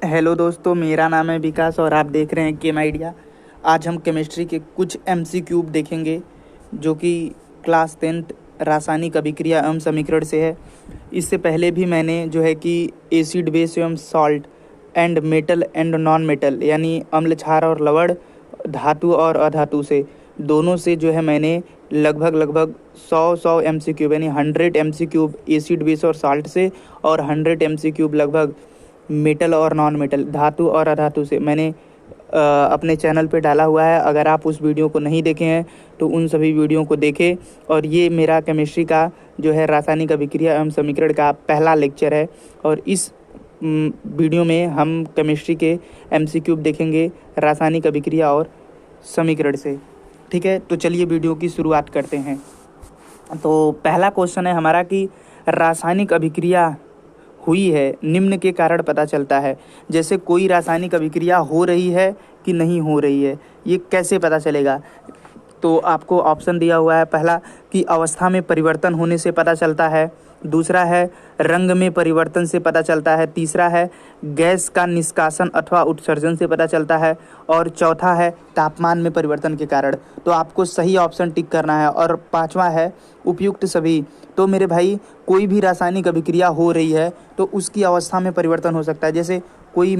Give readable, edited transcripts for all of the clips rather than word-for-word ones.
Hello दोस्तों, मेरा नाम है विकास और आप देख रहे हैं केम आइडिया। आज हम केमिस्ट्री के कुछ एमसीक्यू देखेंगे जो कि क्लास 10th रासायनिक अभिक्रिया एवं समीकरण से है। इससे पहले भी मैंने जो है कि एसिड बेस एवं salt and metal and non metal यानी अम्ल क्षार और लवण, धातु और अधातु से दोनों से जो है मैंने लगभग 100 एमसीक्यू यानी 100 एमसीक्यू एसिड बेस और साल्ट से और 100 एमसीक्यू लगभग मेटल और नॉन मेटल धातु और अधातु से मैंने अपने चैनल पे डाला हुआ है। अगर आप उस वीडियो को नहीं देखे हैं तो उन सभी वीडियो को देखें। और ये मेरा केमिस्ट्री का जो है रासायनिक अभिक्रिया एवं समीकरण का पहला लेक्चर है और इस वीडियो में हम केमिस्ट्री के एमसीक्यू देखेंगे रासायनिक अभिक्रिया और समीकरण से। ठीक है, तो चलिए वीडियो की शुरुआत करते हैं। तो पहला क्वेश्चन है हमारा कि रासायनिक अभिक्रिया हुई है निम्न के कारण पता चलता है। जैसे कोई रासायनिक अभिक्रिया हो रही है कि नहीं हो रही है, ये कैसे पता चलेगा? तो आपको ऑप्शन दिया हुआ है। पहला कि अवस्था में परिवर्तन होने से पता चलता है, दूसरा है रंग में परिवर्तन से पता चलता है, तीसरा है गैस का निष्कासन अथवा उत्सर्जन से पता चलता है और चौथा है तापमान में परिवर्तन के कारण। तो आपको सही ऑप्शन टिक करना है। और पांचवा है उपयुक्त सभी। तो मेरे भाई, कोई भी रासायनिक अभिक्रिया हो रही है तो उसकी अवस्था में परिवर्तन हो सकता है। जैसे कोई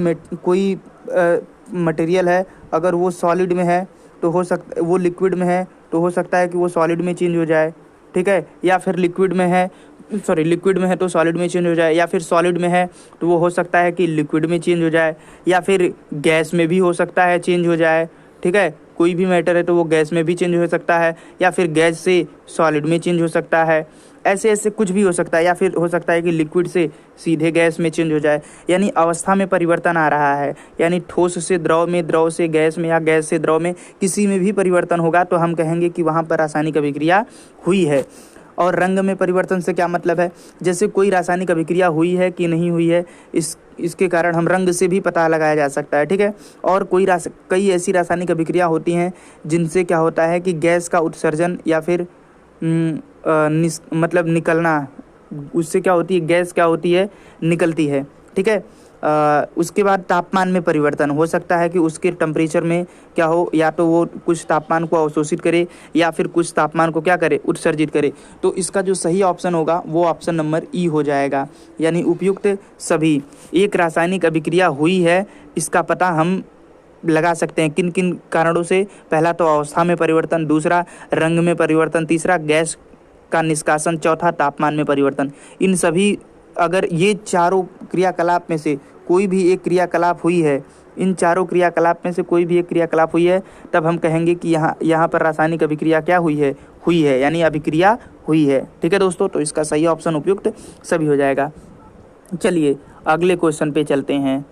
मटेरियल है, अगर वो सॉलिड में है तो हो सकता, वो लिक्विड में है तो हो सकता है कि वो सॉलिड में चेंज हो जाए। ठीक है, या फिर लिक्विड में है तो सॉलिड में चेंज हो जाए, या फिर सॉलिड में है तो वो हो सकता है कि लिक्विड में चेंज हो जाए, या फिर गैस में भी हो सकता है चेंज हो जाए। ठीक है, कोई भी मैटर है तो वो गैस में भी चेंज हो सकता है, या फिर गैस से सॉलिड में चेंज हो सकता है। ऐसे ऐसे कुछ भी हो सकता है, या फिर हो सकता है कि लिक्विड से सीधे गैस में चेंज हो जाए। यानी अवस्था में परिवर्तन आ रहा है, यानी ठोस से द्रव में, द्रव से गैस में या गैस से द्रव में किसी में भी परिवर्तन होगा तो हम कहेंगे कि वहाँ पर रासायनिक अभिक्रिया हुई है। और रंग में परिवर्तन से क्या मतलब है? जैसे कोई रासायनिक अभिक्रिया हुई है कि नहीं हुई है, इसके कारण हम रंग से भी पता लगाया जा सकता है। ठीक है, और कई ऐसी रासायनिक अभिक्रिया होती हैं जिनसे क्या होता है कि गैस का उत्सर्जन या फिर मतलब निकलना, उससे क्या होती है, गैस क्या होती है, निकलती है। ठीक है, उसके बाद तापमान में परिवर्तन हो सकता है कि उसके टेम्परेचर में क्या हो, या तो वो कुछ तापमान को अवशोषित करे या फिर कुछ तापमान को क्या करे, उत्सर्जित करे। तो इसका जो सही ऑप्शन होगा वो ऑप्शन नंबर ई हो जाएगा, यानी उपयुक्त सभी। एक रासायनिक अभिक्रिया हुई है, इसका पता हम लगा सकते हैं किन किन कारणों से? पहला तो अवस्था में परिवर्तन, दूसरा रंग में परिवर्तन, तीसरा गैस का निष्कासन, चौथा तापमान में परिवर्तन। इन सभी, अगर ये चारों क्रियाकलाप में से कोई भी एक क्रियाकलाप हुई है, इन चारों क्रियाकलाप में से कोई भी एक क्रियाकलाप हुई है, तब हम कहेंगे कि यहाँ पर रासायनिक अभिक्रिया क्या हुई है, यानी अभिक्रिया हुई है। ठीक है दोस्तों, तो इसका सही ऑप्शन उपयुक्त सभी हो जाएगा। चलिए अगले क्वेश्चन पे चलते हैं।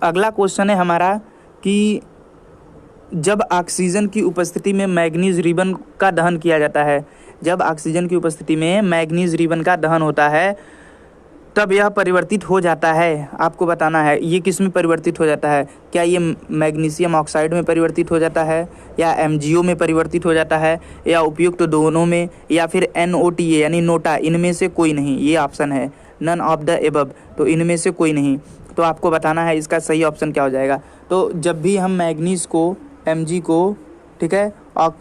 अगला क्वेश्चन है हमारा कि जब ऑक्सीजन की उपस्थिति में मैग्नीज रिबन का दहन किया जाता है, जब ऑक्सीजन की उपस्थिति में मैग्नीज रिबन का दहन होता है तब यह परिवर्तित हो जाता है। आपको बताना है ये किस में परिवर्तित हो जाता है। क्या ये मैग्नीशियम ऑक्साइड में परिवर्तित हो जाता है, या MgO में परिवर्तित हो जाता है, या उपयुक्त दोनों में, या फिर NOTA यानी नोटा, इनमें से कोई नहीं। ये ऑप्शन है नन ऑफ द एबव, तो इनमें से कोई नहीं। तो आपको बताना है इसका सही ऑप्शन क्या हो जाएगा। तो जब भी हम मैग्नीज को, Mg को, ठीक है,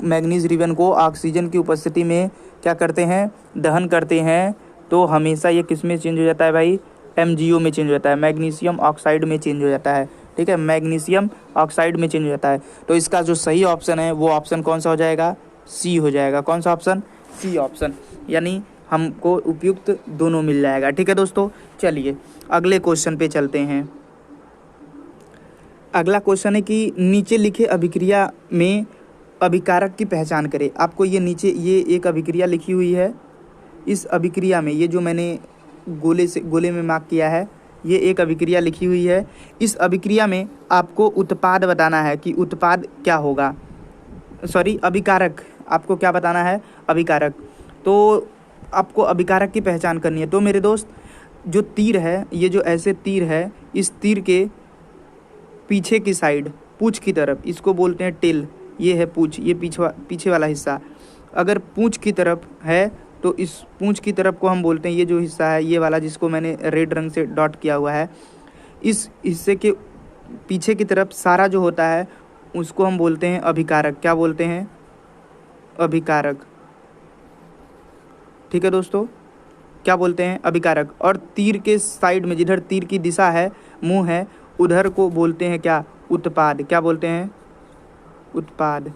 मैग्नीज रिबन को ऑक्सीजन की उपस्थिति में क्या करते हैं, दहन करते हैं, तो हमेशा ये किस में चेंज हो जाता है भाई, MgO में चेंज हो जाता है, मैग्नीशियम ऑक्साइड में चेंज हो जाता है। ठीक है, मैग्नीशियम ऑक्साइड में चेंज हो जाता है। तो इसका जो सही ऑप्शन है वो ऑप्शन कौन सा हो जाएगा, सी हो जाएगा। कौन सा ऑप्शन? सी ऑप्शन, यानी हमको उपयुक्त दोनों मिल जाएगा। ठीक है दोस्तों, चलिए अगले क्वेश्चन पे चलते हैं। अगला क्वेश्चन है कि नीचे लिखे अभिक्रिया में अभिकारक की पहचान करें। आपको ये नीचे ये एक अभिक्रिया लिखी हुई है, इस अभिक्रिया में ये जो मैंने गोले में मार्क किया है, ये एक अभिक्रिया लिखी हुई है। इस अभिक्रिया में आपको उत्पाद बताना है कि उत्पाद क्या होगा, अभिकारक। आपको क्या बताना है, अभिकारक। तो आपको अभिकारक की पहचान करनी है। तो मेरे दोस्त, जो तीर है, ये जो ऐसे तीर है, इस तीर के पीछे की साइड, पूंछ की तरफ, इसको बोलते हैं टेल, ये है पूंछ, ये पीछे वाला हिस्सा। अगर पूंछ की तरफ है तो इस पूंछ की तरफ को हम बोलते हैं, ये जो हिस्सा है ये वाला जिसको मैंने रेड रंग से डॉट किया हुआ है, इस हिस्से के पीछे की तरफ सारा जो होता है उसको हम बोलते हैं अभिकारक। क्या बोलते हैं? अभिकारक। ठीक है दोस्तों, क्या बोलते हैं? अभिकारक। और तीर के साइड में जिधर तीर की दिशा है, मुंह है, उधर को बोलते हैं क्या? उत्पाद। क्या बोलते हैं? उत्पाद।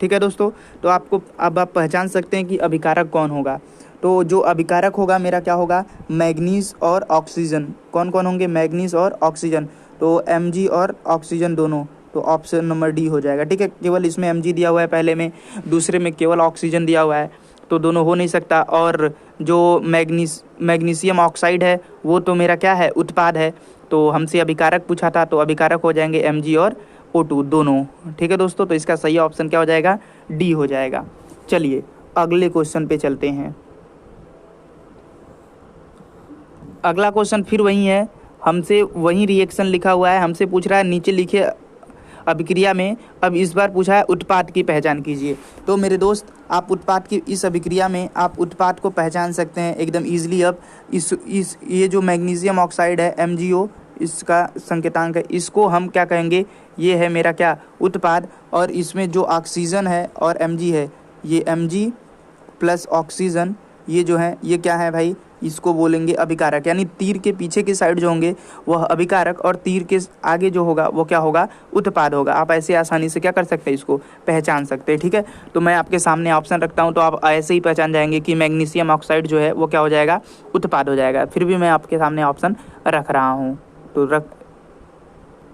ठीक है दोस्तों, तो आपको अब आप पहचान सकते हैं कि अभिकारक कौन होगा। तो जो अभिकारक होगा मेरा क्या होगा? मैग्नीज और ऑक्सीजन। कौन कौन होंगे? मैग्नीज और ऑक्सीजन। तो Mg और ऑक्सीजन दोनों, तो ऑप्शन नंबर डी हो जाएगा। ठीक है, केवल इसमें Mg दिया हुआ है पहले में, दूसरे में केवल ऑक्सीजन दिया हुआ है, तो दोनों हो नहीं सकता। और जो मैग्नीशियम ऑक्साइड है वो तो मेरा क्या है? उत्पाद है। तो हमसे अभिकारक पूछा था, तो अभिकारक हो जाएंगे Mg और O2 दोनों। ठीक है दोस्तों, तो इसका सही ऑप्शन क्या हो जाएगा? डी हो जाएगा। चलिए अगले क्वेश्चन पे चलते हैं। अगला क्वेश्चन फिर वही है, हमसे वही रिएक्शन लिखा हुआ है, हमसे पूछ रहा है नीचे लिखे अभिक्रिया में, अब इस बार पूछा है उत्पाद की पहचान कीजिए। तो मेरे दोस्त, आप उत्पाद की इस अभिक्रिया में आप उत्पाद को पहचान सकते हैं एकदम ईजिली। अब इस ये जो मैग्नीशियम ऑक्साइड है MgO, इसका संकेतांक है, इसको हम क्या कहेंगे? ये है मेरा क्या? उत्पाद। और इसमें जो ऑक्सीजन है और Mg है, ये Mg प्लस ऑक्सीजन, ये जो है ये क्या है भाई? इसको बोलेंगे अभिकारक। यानी तीर के पीछे की साइड जो होंगे वह अभिकारक, और तीर के आगे जो होगा वो क्या होगा? उत्पाद होगा। आप ऐसे आसानी से क्या कर सकते हैं? इसको पहचान सकते हैं। ठीक है, तो मैं आपके सामने ऑप्शन रखता हूं, तो आप ऐसे ही पहचान जाएंगे कि मैग्नीशियम ऑक्साइड जो है वो क्या हो जाएगा? उत्पाद हो जाएगा। फिर भी मैं आपके सामने ऑप्शन रख रहा हूँ,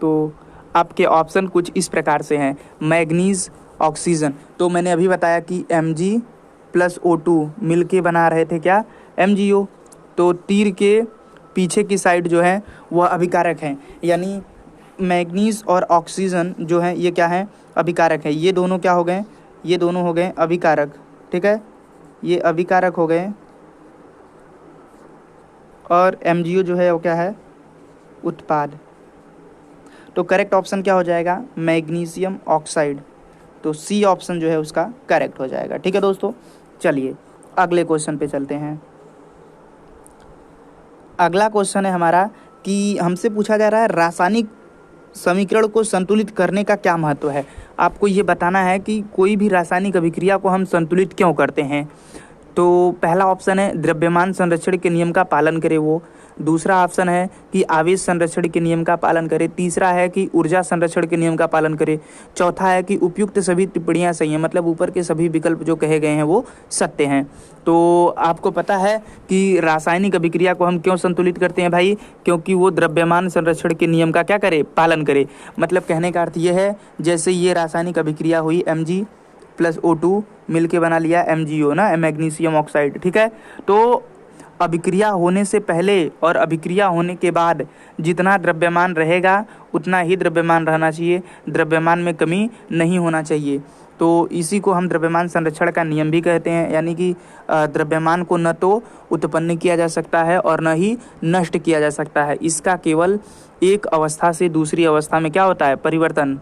तो आपके ऑप्शन कुछ इस प्रकार से हैं। मैग्नीज, ऑक्सीजन, तो मैंने अभी बताया कि Mg प्लस O2 मिल के बना रहे थे क्या? MgO। तो तीर के पीछे की साइड जो है वह अभिकारक है, यानी मैग्नीज और ऑक्सीजन जो है ये क्या है? अभिकारक है। ये दोनों क्या हो गए? ये दोनों हो गए अभिकारक। ठीक है, ये अभिकारक हो गए, और MgO जो है वो क्या है? उत्पाद। तो करेक्ट ऑप्शन क्या हो जाएगा? Magnesium oxide. तो सी ऑप्शन जो है उसका करेक्ट हो जाएगा। ठीक है दोस्तों, चलिए अगले क्वेश्चन पे चलते हैं। अगला क्वेश्चन है हमारा कि हमसे पूछा जा रहा है रासायनिक समीकरण को संतुलित करने का क्या महत्व है। आपको ये बताना है कि कोई भी रासायनिक अभिक्रिया को हम संतुलित क्यों करते हैं। तो पहला ऑप्शन है द्रव्यमान संरक्षण के नियम का पालन करे वो, दूसरा ऑप्शन है कि आवेश संरक्षण के नियम का पालन करे, तीसरा है कि ऊर्जा संरक्षण के नियम का पालन करे, चौथा है कि उपयुक्त सभी टिप्पणियां सही हैं, मतलब ऊपर के सभी विकल्प जो कहे गए हैं वो सत्य हैं। तो आपको पता है कि रासायनिक अभिक्रिया को हम क्यों संतुलित करते हैं भाई? क्योंकि वो द्रव्यमान संरक्षण के नियम का क्या करे? पालन करे। मतलब कहने का अर्थ ये है, जैसे ये रासायनिक अभिक्रिया हुई Mg प्लस O2 मिल के बना लिया MgO ना, मैग्नीशियम ऑक्साइड। ठीक है, तो अभिक्रिया होने से पहले और अभिक्रिया होने के बाद जितना द्रव्यमान रहेगा उतना ही द्रव्यमान रहना चाहिए, द्रव्यमान में कमी नहीं होना चाहिए। तो इसी को हम द्रव्यमान संरक्षण का नियम भी कहते हैं, यानी कि द्रव्यमान को न तो उत्पन्न किया जा सकता है और न ही नष्ट किया जा सकता है, इसका केवल एक अवस्था से दूसरी अवस्था में क्या होता है? परिवर्तन।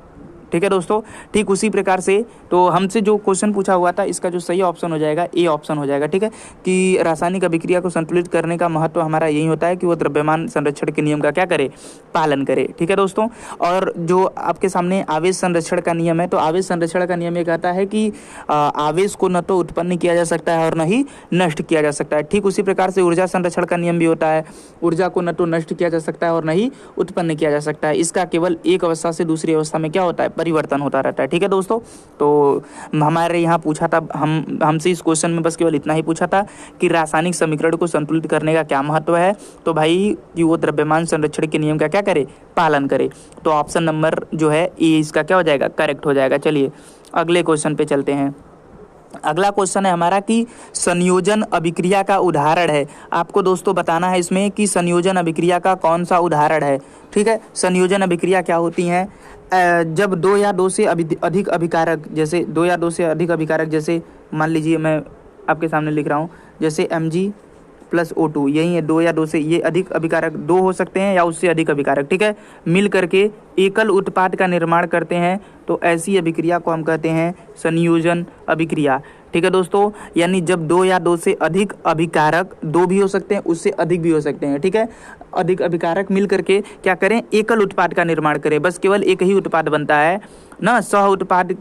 ठीक है दोस्तों, ठीक उसी प्रकार से तो हमसे जो क्वेश्चन पूछा हुआ था इसका जो सही ऑप्शन हो जाएगा ए ऑप्शन हो जाएगा। ठीक है, कि रासायनिक अभिक्रिया को संतुलित करने का महत्व हमारा यही होता है कि वो द्रव्यमान संरक्षण के नियम का क्या करे? पालन करे। ठीक है दोस्तों, और जो आपके सामने आवेश संरक्षण का नियम है, तो आवेश संरक्षण का नियम ये कहता है कि आवेश को न तो उत्पन्न किया जा सकता है और न ही नष्ट किया जा सकता है। ठीक उसी प्रकार से ऊर्जा संरक्षण का नियम भी होता है, ऊर्जा को न तो नष्ट किया जा सकता है और न ही उत्पन्न किया जा सकता है, इसका केवल एक अवस्था से दूसरी अवस्था में क्या होता है? परिवर्तन होता रहता है। ठीक है दोस्तों, तो हमारे यहाँ पूछा था, हमसे इस क्वेश्चन में बस केवल इतना ही पूछा था कि रासायनिक समीकरण को संतुलित करने का क्या महत्व है। तो भाई कि वो द्रव्यमान संरक्षण के नियम का क्या करे? पालन करे। तो ऑप्शन नंबर जो है ए इसका क्या हो जाएगा? करेक्ट हो जाएगा। चलिए अगले क्वेश्चन पे चलते हैं। अगला क्वेश्चन है हमारा कि संयोजन अभिक्रिया का उदाहरण है। आपको दोस्तों बताना है इसमें कि संयोजन अभिक्रिया का कौन सा उदाहरण है। ठीक है, संयोजन अभिक्रिया क्या होती हैं? जब दो या दो से अधिक अभिकारक, जैसे दो या दो से अधिक अभिकारक, जैसे मान लीजिए मैं आपके सामने लिख रहा हूँ, जैसे Mg प्लस O2, यही है दो या दो से, ये अधिक अभिकारक दो हो सकते हैं या उससे अधिक अभिकारक। ठीक है, मिल करके एकल उत्पाद का निर्माण करते हैं, तो ऐसी अभिक्रिया को हम कहते हैं संयोजन अभिक्रिया। ठीक है दोस्तों, यानी जब दो या दो से अधिक अभिकारक, दो भी हो सकते हैं, उससे अधिक भी हो सकते हैं, ठीक है, अधिक अभिकारक मिल करके क्या करें, एकल उत्पाद का निर्माण करें। बस केवल एक ही उत्पाद बनता है ना, सह उत्पाद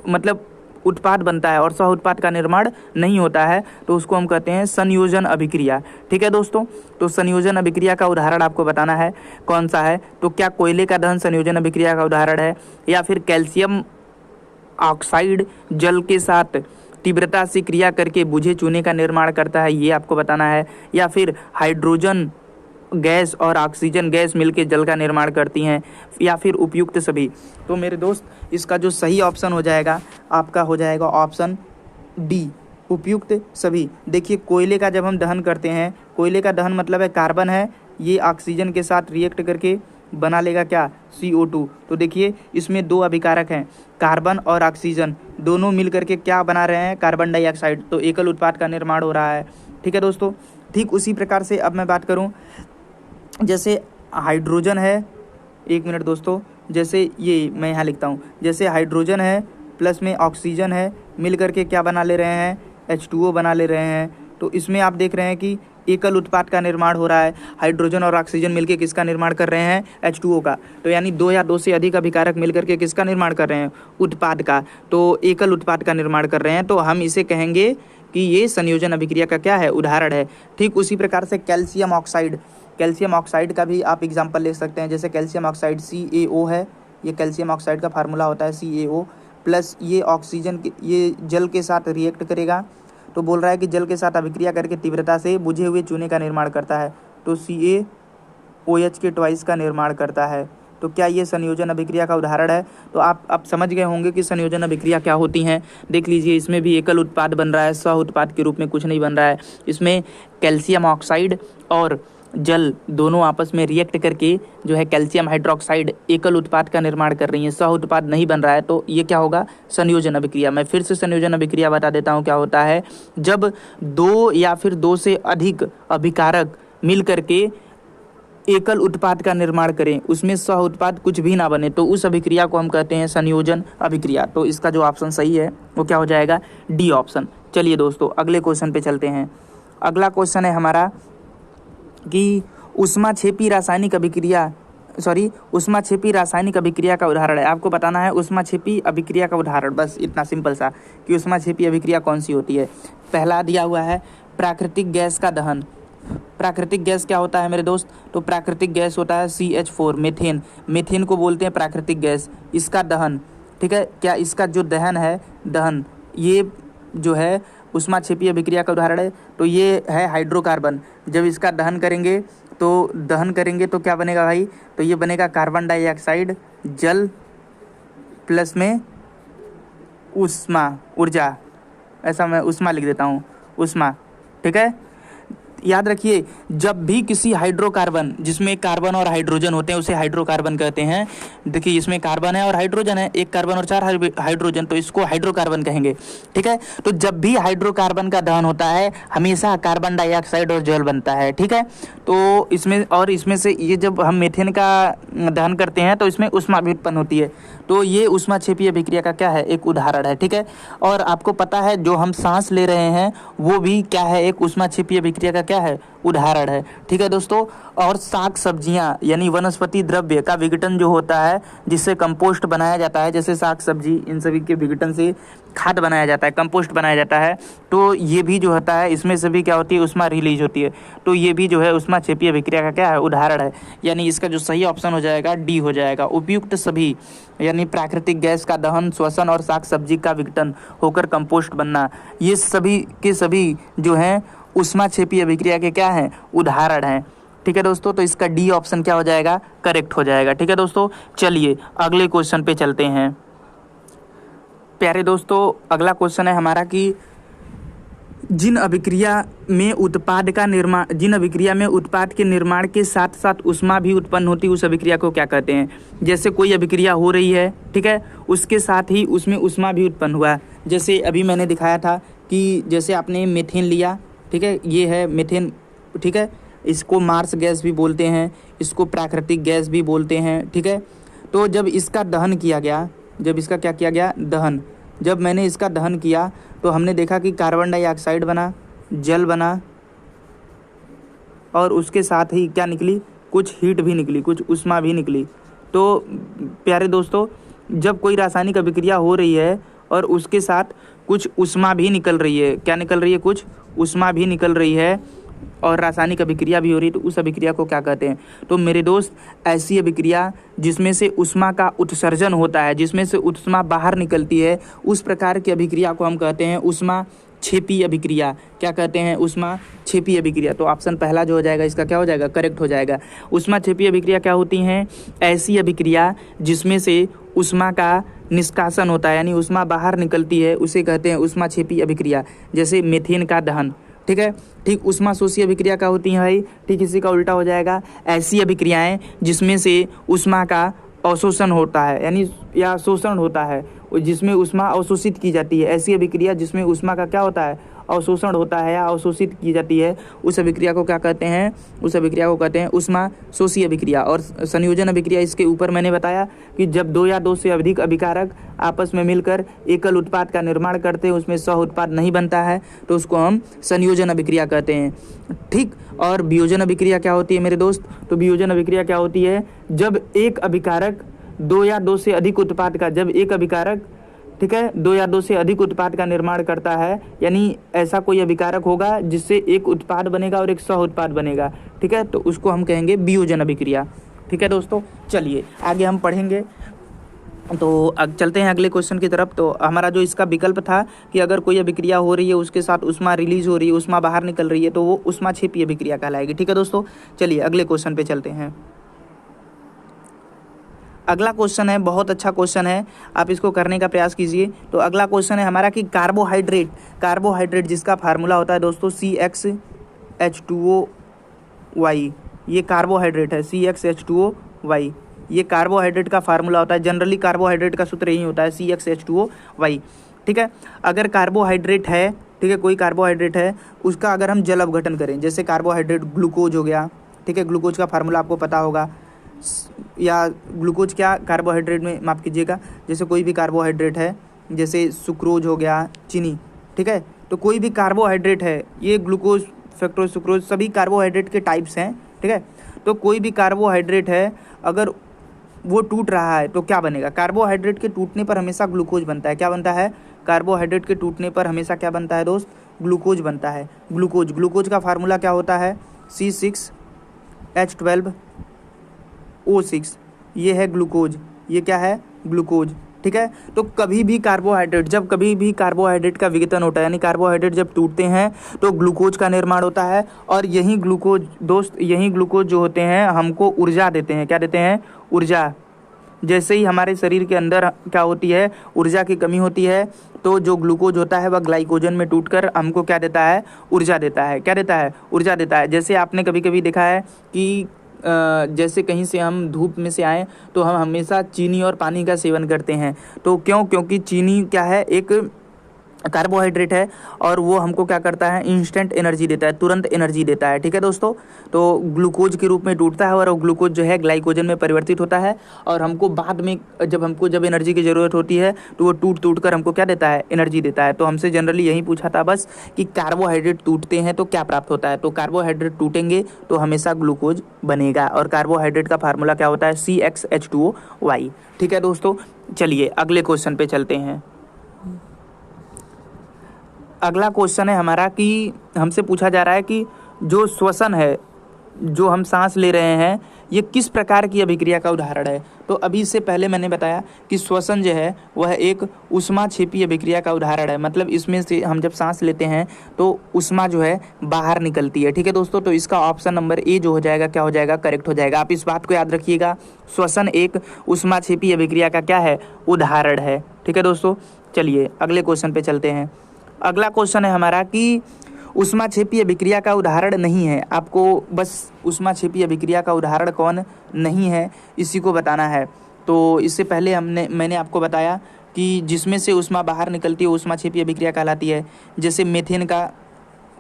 मतलब उत्पाद बनता है और सह उत्पाद का निर्माण नहीं होता है, तो उसको हम कहते हैं संयोजन अभिक्रिया। ठीक है दोस्तों, तो संयोजन अभिक्रिया का उदाहरण आपको बताना है कौन सा है। तो क्या कोयले का दहन संयोजन अभिक्रिया का उदाहरण है, या फिर कैल्शियम ऑक्साइड जल के साथ तीव्रता से क्रिया करके बुझे चूने का निर्माण करता है, ये आपको बताना है, या फिर हाइड्रोजन गैस और ऑक्सीजन गैस मिलकर जल का निर्माण करती हैं, या फिर उपयुक्त सभी। तो मेरे दोस्त, इसका जो सही ऑप्शन हो जाएगा आपका हो जाएगा ऑप्शन डी, उपयुक्त सभी। देखिए, कोयले का जब हम दहन करते हैं, कोयले का दहन मतलब है कार्बन है, ये ऑक्सीजन के साथ रिएक्ट करके बना लेगा क्या, CO2। तो देखिए, इसमें दो अभिकारक हैं, कार्बन और ऑक्सीजन, दोनों मिल करके क्या बना रहे हैं, कार्बन डाइऑक्साइड। तो एकल उत्पाद का निर्माण हो रहा है। ठीक है दोस्तों, ठीक उसी प्रकार से अब मैं बात करूं, जैसे हाइड्रोजन है, एक मिनट दोस्तों, जैसे ये मैं यहाँ लिखता हूँ, जैसे हाइड्रोजन है प्लस में ऑक्सीजन है, मिल करके क्या बना ले रहे हैं, H2O बना ले रहे हैं। तो इसमें आप देख रहे हैं कि एकल उत्पाद का निर्माण हो रहा है। हाइड्रोजन और ऑक्सीजन मिलकर किसका निर्माण कर रहे हैं, H2O का। तो यानी दो या दो से अधिक अभिकारक मिलकर के किसका निर्माण कर रहे हैं, उत्पाद का। तो एकल उत्पाद का निर्माण कर रहे हैं, तो हम इसे कहेंगे कि ये संयोजन अभिक्रिया का क्या है, उदाहरण है। ठीक उसी प्रकार से कैल्शियम ऑक्साइड, कैल्शियम ऑक्साइड का भी आप एग्जाम्पल ले सकते हैं। जैसे कैल्शियम ऑक्साइड CaO है, ये कैल्शियम ऑक्साइड का फार्मूला होता है CaO प्लस ये ऑक्सीजन ये जल के साथ रिएक्ट करेगा। तो बोल रहा है कि जल के साथ अभिक्रिया करके तीव्रता से बुझे हुए चूने का निर्माण करता है, तो CaOH के ट्वाइस का निर्माण करता है। तो क्या ये संयोजन अभिक्रिया का उदाहरण है। तो आप समझ गए होंगे कि संयोजन अभिक्रिया क्या होती हैं। देख लीजिए, इसमें भी एकल उत्पाद बन रहा है, सह उत्पाद के रूप में कुछ नहीं बन रहा है। इसमें कैल्शियम ऑक्साइड और जल दोनों आपस में रिएक्ट करके जो है कैल्शियम हाइड्रोक्साइड एकल उत्पाद का निर्माण कर रही है, सह उत्पाद नहीं बन रहा है। तो ये क्या होगा, संयोजन अभिक्रिया। मैं फिर से संयोजन अभिक्रिया बता देता हूँ क्या होता है। जब दो या फिर दो से अधिक अभिकारक मिल करके एकल उत्पाद का निर्माण करें, उसमें सह उत्पाद कुछ भी ना बने, तो उस अभिक्रिया को हम कहते हैं संयोजन अभिक्रिया। तो इसका जो ऑप्शन सही है वो क्या हो जाएगा, डी ऑप्शन। चलिए दोस्तों, अगले क्वेश्चन पे चलते हैं। अगला क्वेश्चन है हमारा कि ऊष्माक्षेपी रासायनिक अभिक्रिया का उदाहरण है। आपको बताना है ऊष्माक्षेपी अभिक्रिया का उदाहरण, बस इतना सिंपल सा कि ऊष्माक्षेपी अभिक्रिया कौन सी होती है। पहला दिया हुआ है प्राकृतिक गैस का दहन। प्राकृतिक गैस क्या होता है मेरे दोस्त, तो प्राकृतिक गैस होता है CH4 मीथेन। मीथेन को बोलते हैं प्राकृतिक गैस, इसका दहन। ठीक है, क्या इसका जो दहन है, दहन ये जो है ऊष्माक्षेपी अभिक्रिया का उदाहरण है। तो ये है हाइड्रोकार्बन, जब इसका दहन करेंगे तो क्या बनेगा भाई, तो ये बनेगा कार्बन डाइऑक्साइड जल प्लस में ऊष्मा ऊर्जा, ऐसा मैं ऊष्मा लिख देता हूँ, ऊष्मा। ठीक है, याद रखिए, जब भी किसी हाइड्रोकार्बन जिसमें कार्बन और हाइड्रोजन होते हैं उसे हाइड्रोकार्बन कहते हैं। देखिए, इसमें कार्बन है और हाइड्रोजन है, एक कार्बन और 4 हाइड्रोजन, तो इसको हाइड्रोकार्बन कहेंगे। ठीक है, तो जब भी हाइड्रोकार्बन का दहन होता है हमेशा कार्बन डाइऑक्साइड और जल बनता है। ठीक है, तो इसमें से ये जब हम मीथेन का दहन करते हैं तो इसमें ऊष्मा भी उत्पन्न होती है। तो ये ऊष्माक्षेपी अभिक्रिया का क्या है, एक उदाहरण है। ठीक है, और आपको पता है जो हम सांस ले रहे हैं वो भी क्या है, एक ऊष्माक्षेपी अभिक्रिया का क्या है, उदाहरण है। ठीक है दोस्तों, और साग सब्जियां यानी वनस्पति द्रव्य का विघटन जो होता है जिससे कंपोस्ट बनाया जाता है, जैसे साग सब्जी, इन सभी के विघटन से खाद बनाया जाता है, कंपोस्ट बनाया जाता है। तो ये भी जो होता है, इसमें से भी क्या होती है, ऊष्मा रिलीज होती है। तो ये भी जो है ऊष्माक्षेपी अभिक्रिया का क्या है, उदाहरण है। यानी इसका जो सही ऑप्शन हो जाएगा डी हो जाएगा, उपयुक्त सभी। यानी प्राकृतिक गैस का दहन, श्वसन और साग सब्जी का विघटन होकर कंपोस्ट बनना, ये सभी के सभी जो हैं ऊष्माक्षेपी अभिक्रिया के क्या हैं, उदाहरण हैं। ठीक है दोस्तों, तो इसका डी ऑप्शन क्या हो जाएगा, करेक्ट हो जाएगा। ठीक है दोस्तों, चलिए अगले क्वेश्चन पे चलते हैं। प्यारे दोस्तों, अगला क्वेश्चन है हमारा कि जिन अभिक्रिया में उत्पाद के निर्माण के साथ साथ ऊष्मा भी उत्पन्न होती है, उस अभिक्रिया को क्या कहते हैं। जैसे कोई अभिक्रिया हो रही है, ठीक है, उसके साथ ही उसमें ऊष्मा भी उत्पन्न हुआ। जैसे अभी मैंने दिखाया था कि जैसे आपने मीथेन लिया, ठीक है, ये है मीथेन। ठीक है, इसको मार्स गैस भी बोलते हैं, इसको प्राकृतिक गैस भी बोलते हैं। ठीक है, तो जब इसका दहन किया गया, जब इसका क्या किया गया, दहन, जब मैंने इसका दहन किया तो हमने देखा कि कार्बन डाइऑक्साइड बना, जल बना और उसके साथ ही क्या निकली, कुछ हीट भी निकली, कुछ ऊष्मा भी निकली। तो प्यारे दोस्तों, जब कोई रासायनिक अभिक्रिया हो रही है और उसके साथ कुछ ऊष्मा भी निकल रही है, क्या निकल रही है, कुछ ऊष्मा भी निकल रही है और रासायनिक अभिक्रिया भी हो रही है, तो उस अभिक्रिया को क्या कहते हैं? तो मेरे दोस्त, ऐसी अभिक्रिया जिसमें से ऊष्मा का उत्सर्जन होता है, जिसमें से ऊष्मा बाहर निकलती है, उस प्रकार की अभिक्रिया को हम कहते हैं ऊष्मा क्षेपी अभिक्रिया। क्या कहते हैं? ऊष्मा क्षेपी अभिक्रिया। तो ऑप्शन पहला जो हो जाएगा इसका क्या हो जाएगा, करेक्ट हो जाएगा। ऊष्मा क्षेपी अभिक्रिया क्या होती हैं? ऐसी अभिक्रिया जिसमें से ऊष्मा का निष्कासन होता है, यानी ऊष्मा बाहर निकलती है, उसे कहते हैं ऊष्मा क्षेपी अभिक्रिया। जैसे मीथेन का दहन, ठीक है। ठीक ऊष्मा शोषी अभिक्रिया क्या होती है भाई? ठीक इसी का उल्टा हो जाएगा। ऐसी अभिक्रियाएं जिसमें से ऊष्मा का अवशोषण होता है, यानी या शोषण होता है, जिसमें ऊष्मा अवशोषित की जाती है। ऐसी अभिक्रिया जिसमें ऊष्मा का क्या होता है, अवशोषण होता है या अवशोषित की जाती है, उस अभिक्रिया को क्या कहते हैं? उस अभिक्रिया को कहते हैं ऊष्मा शोषी अभिक्रिया। और संयोजन अभिक्रिया, इसके ऊपर मैंने बताया कि जब दो या दो से अधिक अभिकारक आपस में मिलकर एकल उत्पाद का निर्माण करते हैं, उसमें सह उत्पाद नहीं बनता है, तो उसको हम संयोजन अभिक्रिया कहते हैं। ठीक। और वियोजन अभिक्रिया क्या होती है मेरे दोस्त? तो वियोजन अभिक्रिया क्या होती है? जब एक अभिकारक दो या दो से अधिक उत्पाद का, जब एक अभिकारक, ठीक है, दो या दो से अधिक उत्पाद का निर्माण करता है, यानी ऐसा कोई अभिकारक होगा जिससे एक उत्पाद बनेगा और एक सह उत्पाद बनेगा, ठीक है, तो उसको हम कहेंगे वियोजन अभिक्रिया। ठीक है दोस्तों, चलिए आगे हम पढ़ेंगे। तो अब चलते हैं अगले क्वेश्चन की तरफ। तो हमारा जो इसका विकल्प था कि अगर कोई अभिक्रिया हो रही है, उसके साथ ऊष्मा रिलीज हो रही है, ऊष्मा बाहर निकल रही है, तो वो ऊष्मा क्षेपी अभिक्रिया कहलाएगी। ठीक है दोस्तों, चलिए अगले क्वेश्चन पे चलते हैं। अगला क्वेश्चन है, बहुत अच्छा क्वेश्चन है, आप इसको करने का प्रयास कीजिए। तो अगला क्वेश्चन है हमारा कि कार्बोहाइड्रेट जिसका फार्मूला होता है दोस्तों CxH2O, ये कार्बोहाइड्रेट है, CxH2O, ये कार्बोहाइड्रेट का फार्मूला होता है। जनरली कार्बोहाइड्रेट का सूत्र यही होता है, CxH2O। ठीक है। अगर कार्बोहाइड्रेट है, ठीक है, कोई कार्बोहाइड्रेट है, उसका अगर हम जल अपघटन करें, जैसे कार्बोहाइड्रेट ग्लूकोज हो गया, ठीक है, ग्लूकोज का फार्मूला आपको पता होगा, या ग्लूकोज क्या कार्बोहाइड्रेट में, माफ़ कीजिएगा, जैसे कोई भी कार्बोहाइड्रेट है, जैसे सुक्रोज हो गया, चीनी, ठीक है, तो कोई भी कार्बोहाइड्रेट है, ये ग्लूकोज, फ्रक्टोज, सुक्रोज सभी कार्बोहाइड्रेट के टाइप्स हैं। ठीक है। तो कोई भी कार्बोहाइड्रेट है, अगर वो टूट रहा है तो क्या बनेगा? कार्बोहाइड्रेट के टूटने पर हमेशा ग्लूकोज बनता है। क्या बनता है? कार्बोहाइड्रेट के टूटने पर हमेशा क्या बनता है दोस्त? ग्लूकोज बनता है। ग्लूकोज का फार्मूला क्या होता है? C6H12O6, ये है ग्लूकोज, ये क्या है? ग्लूकोज। ठीक है। तो कभी भी कार्बोहाइड्रेट, जब कभी भी कार्बोहाइड्रेट का विघटन होता है, यानी कार्बोहाइड्रेट जब टूटते हैं तो ग्लूकोज का निर्माण होता है, और यही ग्लूकोज दोस्त, यही ग्लूकोज जो होते हैं हमको ऊर्जा देते हैं। क्या देते हैं? ऊर्जा। जैसे ही हमारे शरीर के अंदर क्या होती है, ऊर्जा की कमी होती है, तो जो ग्लूकोज होता है वह ग्लाइकोजन में टूटकर हमको क्या देता है? ऊर्जा देता है। क्या देता है? ऊर्जा देता है। जैसे आपने कभी कभी देखा है कि जैसे कहीं से हम धूप में से आए तो हम हमेशा चीनी और पानी का सेवन करते हैं। तो क्यों? क्योंकि चीनी क्या है? एक कार्बोहाइड्रेट है, और वो हमको क्या करता है? इंस्टेंट एनर्जी देता है, तुरंत एनर्जी देता है। ठीक है दोस्तों। तो ग्लूकोज के रूप में टूटता है, और वो ग्लूकोज जो है ग्लाइकोजन में परिवर्तित होता है, और हमको बाद में जब एनर्जी की ज़रूरत होती है तो वो टूट कर हमको क्या देता है? एनर्जी देता है। तो हमसे जनरली यही पूछा था बस कि कार्बोहाइड्रेट टूटते हैं तो क्या प्राप्त होता है? तो कार्बोहाइड्रेट टूटेंगे तो हमेशा ग्लूकोज बनेगा, और कार्बोहाइड्रेट का फार्मूला क्या होता है? CxH2O। ठीक है दोस्तों, चलिए अगले क्वेश्चन पे चलते हैं। अगला क्वेश्चन है हमारा कि हमसे पूछा जा रहा है कि जो श्वसन है, जो हम सांस ले रहे हैं, ये किस प्रकार की अभिक्रिया का उदाहरण है? तो अभी इससे पहले मैंने बताया कि श्वसन जो है वह एक ऊष्मा क्षेपी अभिक्रिया का उदाहरण है। मतलब इसमें से हम जब सांस लेते हैं तो ऊष्मा जो है बाहर निकलती है। ठीक है दोस्तों। तो इसका ऑप्शन नंबर ए जो हो जाएगा क्या हो जाएगा? करेक्ट हो जाएगा। आप इस बात को याद रखिएगा, श्वसन एक ऊष्मा क्षेपी अभिक्रिया का क्या है? उदाहरण है। ठीक है दोस्तों। चलिए अगले क्वेश्चन पे चलते हैं। अगला क्वेश्चन है हमारा कि ऊष्मा क्षेपी अभिक्रिया का उदाहरण नहीं है। आपको बस ऊष्मा क्षेपी अभिक्रिया का उदाहरण कौन नहीं है इसी को बताना है। तो इससे पहले मैंने आपको बताया कि जिसमें से ऊष्मा बाहर निकलती है ऊष्मा क्षेपी अभिक्रिया कहलाती है। जैसे मेथेन का,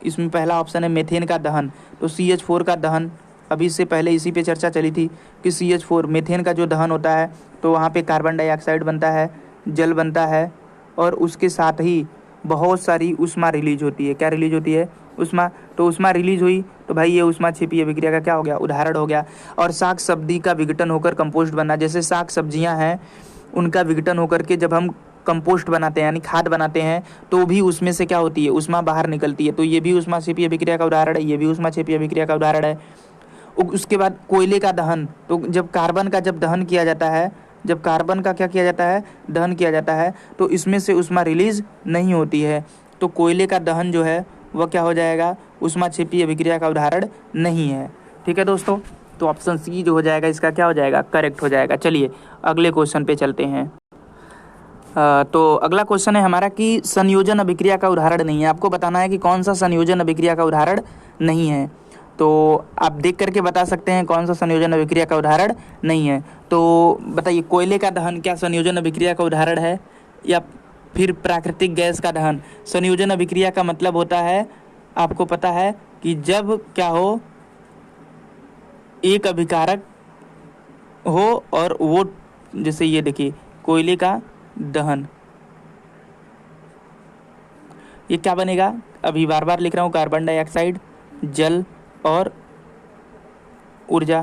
इसमें पहला ऑप्शन है मेथेन का दहन, तो CH4 का दहन, अभी इससे पहले इसी पे चर्चा चली थी कि CH4 मेथेन का जो दहन होता है तो वहाँ पे कार्बन डाइऑक्साइड बनता है, जल बनता है, और उसके साथ ही बहुत सारी ऊष्मा रिलीज होती है। क्या रिलीज होती है? ऊष्मा। तो ऊष्मा रिलीज हुई तो भाई ये ऊष्मा छिपी अभिक्रिया का क्या हो गया? उदाहरण हो गया। और शाक सब्जी का विघटन होकर कंपोस्ट बनना, जैसे शाक सब्जियां हैं उनका विघटन होकर के जब हम कंपोस्ट बनाते हैं यानी खाद बनाते हैं तो भी उसमें से क्या होती है? ऊष्मा बाहर निकलती है। तो ये भी ऊष्मा छिपी अभिक्रिया का उदाहरण है, ये भी ऊष्मा छिपी अभिक्रिया का उदाहरण है। उसके बाद कोयले का दहन, तो जब कार्बन का जब दहन किया जाता है, जब कार्बन का क्या किया जाता है? दहन किया जाता है, तो इसमें से ऊष्मा रिलीज नहीं होती है। तो कोयले का दहन जो है वह क्या हो जाएगा? ऊष्मा छिपी अभिक्रिया का उदाहरण नहीं है। ठीक है दोस्तों, तो ऑप्शन सी जो हो जाएगा इसका क्या हो जाएगा? करेक्ट हो जाएगा। चलिए अगले क्वेश्चन पे चलते हैं। तो अगला क्वेश्चन है हमारा कि संयोजन अभिक्रिया का उदाहरण नहीं है। आपको बताना है कि कौन सा संयोजन अभिक्रिया का उदाहरण नहीं है। तो आप देख करके बता सकते हैं कौन सा संयोजन अभिक्रिया का उदाहरण नहीं है। तो बताइए, कोयले का दहन क्या संयोजन अभिक्रिया का उदाहरण है? या फिर प्राकृतिक गैस का दहन? संयोजन अभिक्रिया का मतलब होता है, आपको पता है कि जब क्या हो, एक अभिकारक हो और वो, जैसे ये देखिए कोयले का दहन, ये क्या बनेगा? अभी बार बार लिख रहा हूँ, कार्बन डाइऑक्साइड, जल और ऊर्जा।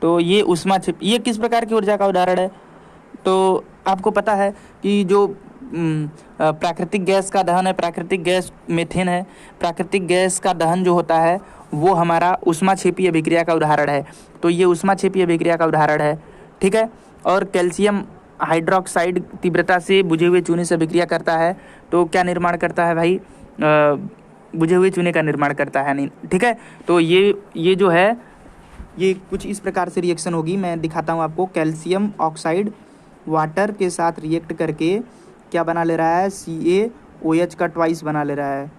तो ये ऊष्मा छिप, ये किस प्रकार की ऊर्जा का उदाहरण है? तो आपको पता है कि जो प्राकृतिक गैस का दहन है, प्राकृतिक गैस मीथेन है, प्राकृतिक गैस का दहन जो होता है वो हमारा ऊष्मा छिपी अभिक्रिया का उदाहरण है। तो ये ऊष्मा छिपी अभिक्रिया का उदाहरण है। ठीक है। और कैल्शियम हाइड्रोक्साइड तीव्रता से बुझे हुए चूने से अभिक्रिया करता है, तो क्या निर्माण करता है भाई? बुझे हुए चूने का निर्माण करता है। नहीं, ठीक है। तो ये जो है ये कुछ इस प्रकार से रिएक्शन होगी, मैं दिखाता हूँ आपको। कैल्शियम ऑक्साइड वाटर के साथ रिएक्ट करके क्या बना ले रहा है? CaOH का ट्वाइस बना ले रहा है।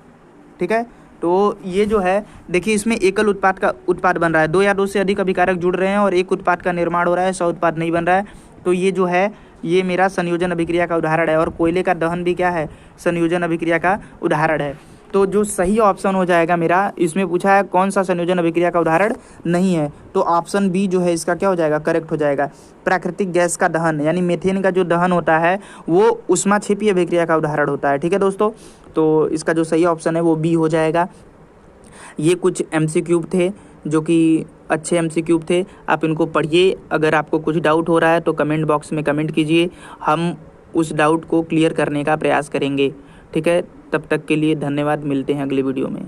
ठीक है। तो ये जो है देखिए, इसमें एकल उत्पाद बन रहा है, 2 या 2 से अधिक अभिकारक जुड़ रहे हैं और एक उत्पाद का निर्माण हो रहा है, 100 उत्पाद नहीं बन रहा है। तो ये जो है ये मेरा संयोजन अभिक्रिया का उदाहरण है। और कोयले का दहन भी क्या है? संयोजन अभिक्रिया का उदाहरण है। तो जो सही ऑप्शन हो जाएगा मेरा, इसमें पूछा है कौन सा संयोजन अभिक्रिया का उदाहरण नहीं है, तो ऑप्शन बी जो है इसका क्या हो जाएगा? करेक्ट हो जाएगा। प्राकृतिक गैस का दहन यानी मीथेन का जो दहन होता है वो ऊष्मा छिपी अभिक्रिया का उदाहरण होता है। ठीक है दोस्तों, तो इसका जो सही ऑप्शन है वो बी हो जाएगा। ये कुछ MCQ थे जो कि अच्छे MCQ थे, आप इनको पढ़िए। अगर आपको कुछ डाउट हो रहा है तो कमेंट बॉक्स में कमेंट कीजिए, हम उस डाउट को क्लियर करने का प्रयास करेंगे। ठीक है, तब तक के लिए धन्यवाद, मिलते हैं अगले वीडियो में।